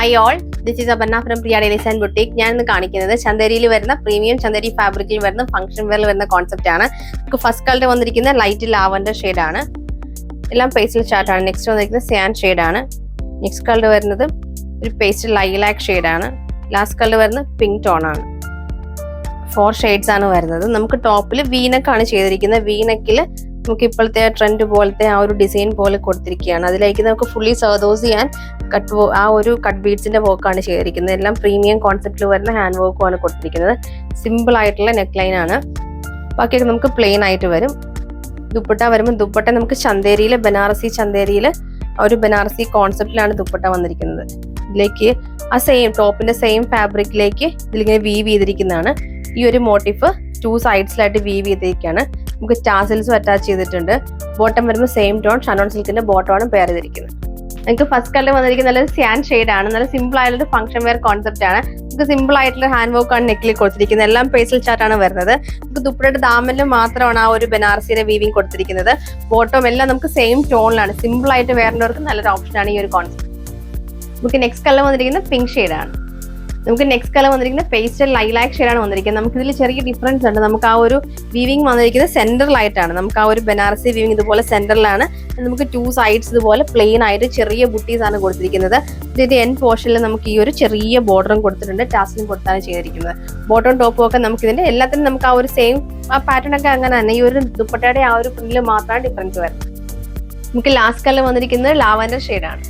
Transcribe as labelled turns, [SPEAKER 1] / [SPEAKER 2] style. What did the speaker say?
[SPEAKER 1] Hi all, this is Aparna from Priya dailies and boutique. ഞാൻ ഇന്ന് കാണിക്കുന്നത് ചന്ദേരിയിൽ വരുന്ന പ്രീമിയം ചന്ദേരി ഫാബ്രിക്കിൽ വരുന്ന ഫംഗ്ഷൻ വെയറിൽ വരുന്ന കോൺസെപ്റ്റ് ആണ്. നമുക്ക് ഫസ്റ്റ് കളർ വന്നിരിക്കുന്ന ലൈറ്റ് ലാവൻഡർ ഷെയ്ഡ് ആണ്. എല്ലാം പേസ്റ്റൽ ചാർട്ട് ആണ്. നെക്സ്റ്റ് വന്നിരിക്കുന്നത് സാൻഡ് ഷെയ്ഡ് ആണ്. നെക്സ്റ്റ് കളർ വരുന്നത് ഒരു പേസ്റ്റൽ ലൈലാക്ക് ഷെയ്ഡ് ആണ്. ലാസ്റ്റ് കളർ വരുന്നത് പിങ്ക് ടോൺ ആണ്. 4 ഷെയ്ഡ്സ് ആണ് വരുന്നത്. നമുക്ക് ടോപ്പിൽ വീനക്കാണ് ചെയ്തിരിക്കുന്നത്. വീനക്കിൽ നമുക്ക് ഇപ്പോഴത്തെ ട്രെൻഡ് പോലത്തെ ആ ഒരു ഡിസൈൻ പോലെ കൊടുത്തിരിക്കുകയാണ്. അതിലേക്ക് നമുക്ക് ഫുള്ളി സർദോസി ആൻഡ് ആ ഒരു കട്ട് ബീഡ്സിന്റെ വർക്കാണ് ചെയ്തിരിക്കുന്നത്. എല്ലാം പ്രീമിയം കോൺസെപ്റ്റിൽ വരുന്ന ഹാൻഡ് വർക്കുമാണ് കൊടുത്തിരിക്കുന്നത്. സിമ്പിൾ ആയിട്ടുള്ള നെക്ക് ലൈൻ ആണ്. ബാക്കിയൊക്കെ നമുക്ക് പ്ലെയിൻ ആയിട്ട് വരും. ദുപ്പട്ട വരുമ്പോൾ ദുപ്പട്ട നമുക്ക് ചന്ദേരിയിലെ ചന്ദേരിയിൽ ഒരു ബനാറസി കോൺസെപ്റ്റിലാണ് ദുപ്പട്ട വന്നിരിക്കുന്നത്. ഇതിലേക്ക് ആ ടോപ്പിന്റെ സെയിം ഫാബ്രിക്കിലേക്ക് ഇതിലിങ്ങനെ വീവ് ചെയ്തിരിക്കുന്നതാണ്. ഈ ഒരു മോട്ടീഫ് 2 സൈഡ്സിലായിട്ട് വീവ് ചെയ്തിരിക്കുകയാണ്. നമുക്ക് ടാസിൽസും അറ്റാച്ച് ചെയ്തിട്ടുണ്ട്. ബോട്ടം വരുമ്പോൾ സെയിം ടോൺ ഷനോൺ സിൽക്കിന്റെ ബോട്ടമാണ് പെയർ ചെയ്തിരിക്കുന്നത്. നമുക്ക് ഫസ്റ്റ് കളർ വന്നിരിക്കുന്ന നല്ലൊരു സാൻഡ് ഷെയ്ഡ് ആണ്. നല്ല സിമ്പിൾ ആയിട്ടുള്ള ഫംഗ്ഷൻ വെയർ കോൺസെപ്റ്റ് ആണ്. നമുക്ക് സിമ്പിൾ ആയിട്ടുള്ള ഹാൻഡ് വർക്ക് ആണ് നെക്കിൽ കൊടുത്തിരിക്കുന്നത്. എല്ലാം പേസ്റ്റൽ ചാർട്ടാണ് വരുന്നത്. നമുക്ക് ദുപ്പട്ടയുടെ ദാമനിൽ മാത്രമാണ് ആ ഒരു ബനാറസിയുടെ വീവിംഗ് കൊടുത്തിരിക്കുന്നത്. ബോട്ടം എല്ലാം നമുക്ക് സെയിം ടോണിലാണ്. സിമ്പിൾ ആയിട്ട് വേറെവർക്ക് നല്ലൊരു ഓപ്ഷനാണ് ഈ ഒരു കോൺസെപ്റ്റ്. നമുക്ക് നെക്സ്റ്റ് കളർ വന്നിരിക്കുന്നത് പിങ്ക് ഷെയ്ഡ് ആണ്. നമുക്ക് നെക്സ്റ്റ് കളർ വന്നിരിക്കുന്നത് പേസ്റ്റൽ ലൈലാക്ക് ഷെയ്ഡാണ് വന്നിരിക്കുന്നത്. നമുക്ക് ഇതിൽ ചെറിയ ഡിഫറൻസ് ഉണ്ട്. നമുക്ക് ആ ഒരു വീവിംഗ് വന്നിരിക്കുന്നത് സെന്ററിലായിട്ടാണ്. നമുക്ക് ആ ഒരു ബനാറസി വീവിംഗ് ഇതുപോലെ സെന്ററിലാണ്. നമുക്ക് 2 സൈഡ്സ് ഇതുപോലെ പ്ലെയിൻ ആയിട്ട് ചെറിയ ബുട്ടീസ് ആണ് കൊടുത്തിരിക്കുന്നത്. ഇതിന്റെ എൻഡ് പോർഷനിൽ നമുക്ക് ഈ ഒരു ചെറിയ ബോർഡറും കൊടുത്തിട്ടുണ്ട്. ടാസിലും കൊടുത്താണ് ചെയ്തിരിക്കുന്നത്. ബോട്ടം ടോപ്പും ഒക്കെ നമുക്ക് ഇതിന്റെ എല്ലാത്തിനും നമുക്ക് ആ ഒരു സെയിം ആ പാറ്റേൺ ഒക്കെ അങ്ങനെ തന്നെ. ഈ ഒരു ദുപ്പട്ടയുടെ ആ ഒരു പ്രിന്റിൽ മാത്രമാണ് ഡിഫറൻസ് വരുന്നത്. നമുക്ക് ലാസ്റ്റ് കളർ വന്നിരിക്കുന്നത് ലാവൻഡർ ഷെയ്ഡാണ്.